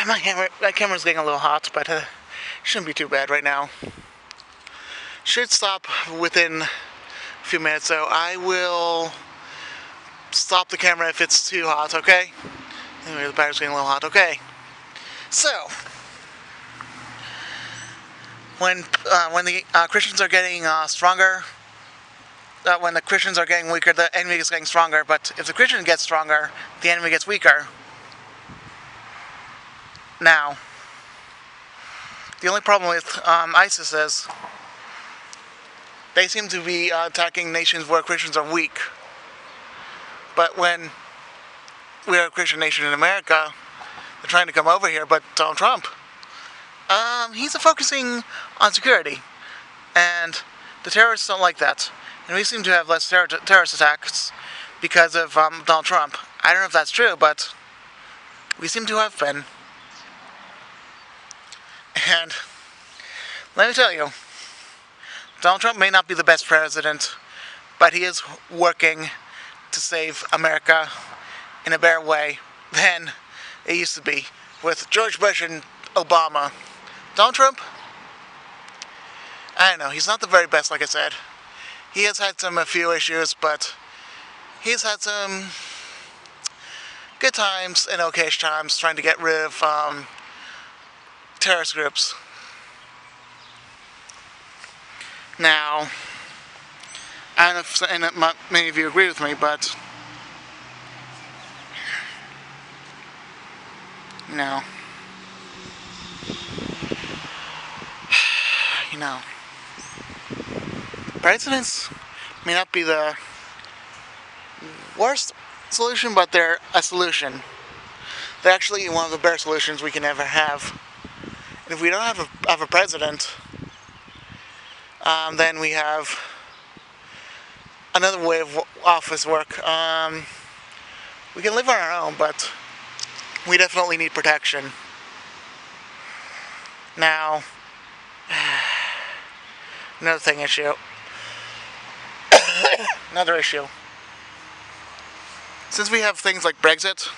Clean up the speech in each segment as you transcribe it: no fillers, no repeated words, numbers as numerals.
my camera's getting a little hot, but shouldn't be too bad right now. Should stop within a few minutes, so I will stop the camera if it's too hot, okay? Anyway, the battery's getting a little hot, okay. So, when the Christians are getting stronger, when the Christians are getting weaker, the enemy is getting stronger, but if the Christian gets stronger, the enemy gets weaker. Now, the only problem with ISIS is they seem to be attacking nations where Christians are weak. But when we're a Christian nation in America, they're trying to come over here, but Donald Trump, he's focusing on security. And the terrorists don't like that. And we seem to have less terrorist attacks because of Donald Trump. I don't know if that's true, but we seem to have been. And let me tell you, Donald Trump may not be the best president, but he is working to save America in a better way than it used to be with George Bush and Obama. Donald Trump, I don't know, he's not the very best, like I said. He has had a few issues, but he's had some good times and okayish times trying to get rid of terrorist groups. Now, I don't know if many of you agree with me, but you know, presidents may not be the worst solution, but they're a solution. They're actually one of the better solutions we can ever have. And if we don't have a president, then we have another way of office work. We can live on our own, but we definitely need protection. Now, another issue. Since we have things like Brexit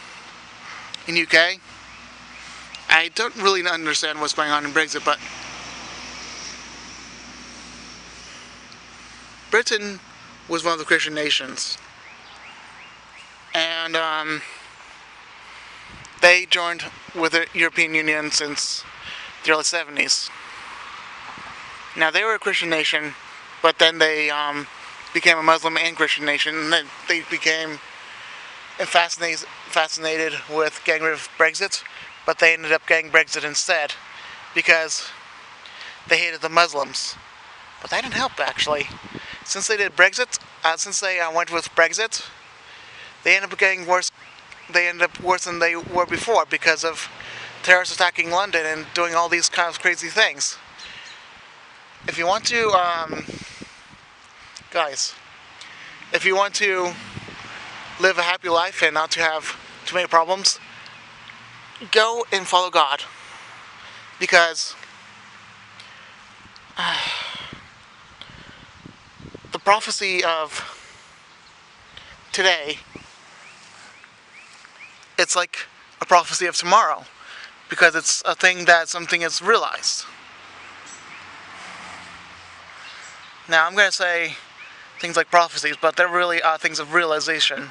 in UK, I don't really understand what's going on in Brexit, but Britain was one of the Christian nations, and they joined with the European Union since the early 70s. Now, they were a Christian nation, but then they became a Muslim and Christian nation, and then they became fascinated with getting rid of Brexit, but they ended up getting Brexit instead because they hated the Muslims. But that didn't help, actually. Since they did Brexit, since they went with Brexit, they ended up getting worse. They ended up worse than they were before because of terrorists attacking London and doing all these kind of crazy things. If you want to, guys, if you want to live a happy life and not to have too many problems, go and follow God. Because the prophecy of today, it's like a prophecy of tomorrow, because it's a thing that something is realized. Now, I'm going to say things like prophecies, but they're really things of realization.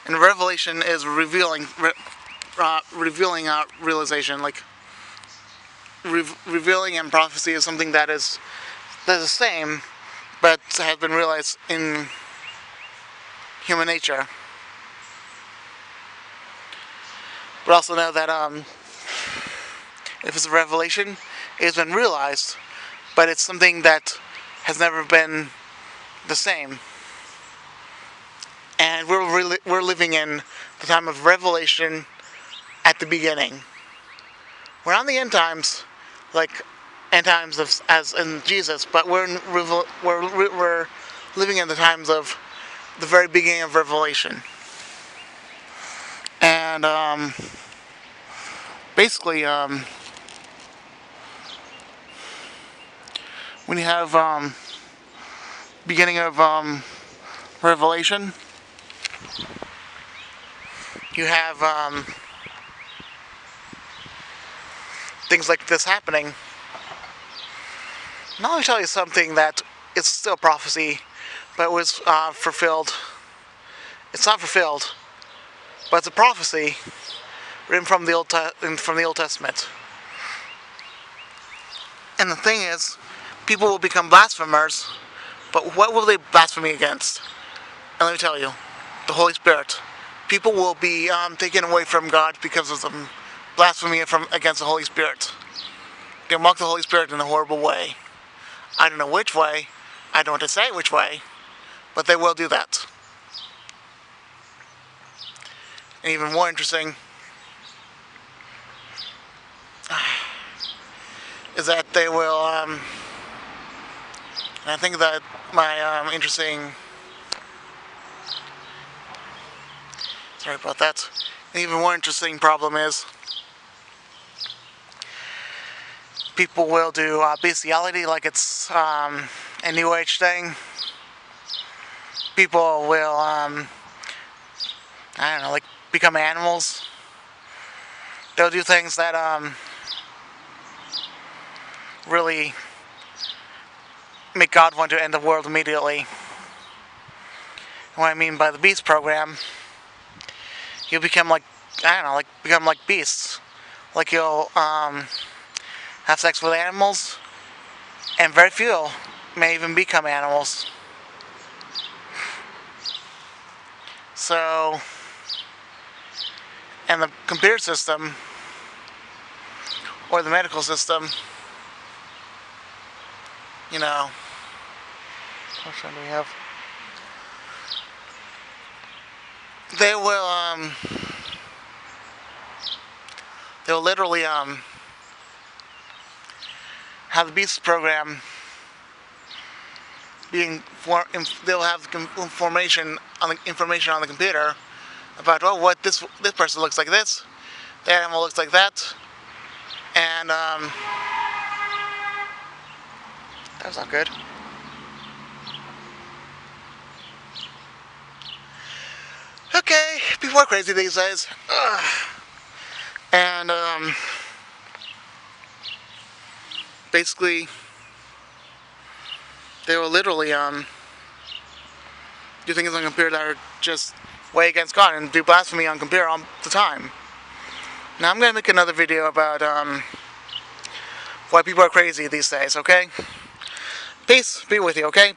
And revelation is revealing realization. Like revealing and prophecy is something that's the same, but has been realized in human nature. But also know that if it's a revelation, it's been realized, but it's something that has never been the same. And we're living in the time of revelation at the beginning. We're on the end times, like end times as in Jesus, but we're living in the times of the very beginning of Revelation. And basically, when you have beginning of Revelation, you have things like this happening. Now let me tell you something that it's still prophecy, but it was fulfilled. It's not fulfilled, but it's a prophecy written from the Old Testament. And the thing is, people will become blasphemers, but what will they blaspheme against? And let me tell you, the Holy Spirit. People will be taken away from God because of them blasphemy against the Holy Spirit. They mock the Holy Spirit in a horrible way. I don't know which way. I don't want to say which way, but they will do that. And even more interesting is that they will, and I think that my sorry about that. An even more interesting problem is people will do bestiality like it's a New Age thing. People will, I don't know, like become animals. They'll do things that really make God want to end the world immediately. And what I mean by the beast program, you'll become like, I don't know, like become like beasts. Like you'll have sex with animals, and very few may even become animals. So, and the computer system, or the medical system, you know, how much time do we have? They'll literally have the Beast program they'll have information on the computer about, oh, what this person looks like this, the animal looks like that, and that was not good. Okay, people are crazy these days. Ugh. And basically, they will literally do things on the computer that are just way against God and do blasphemy on computer all the time. Now I'm going to make another video about why people are crazy these days, okay? Peace be with you, okay?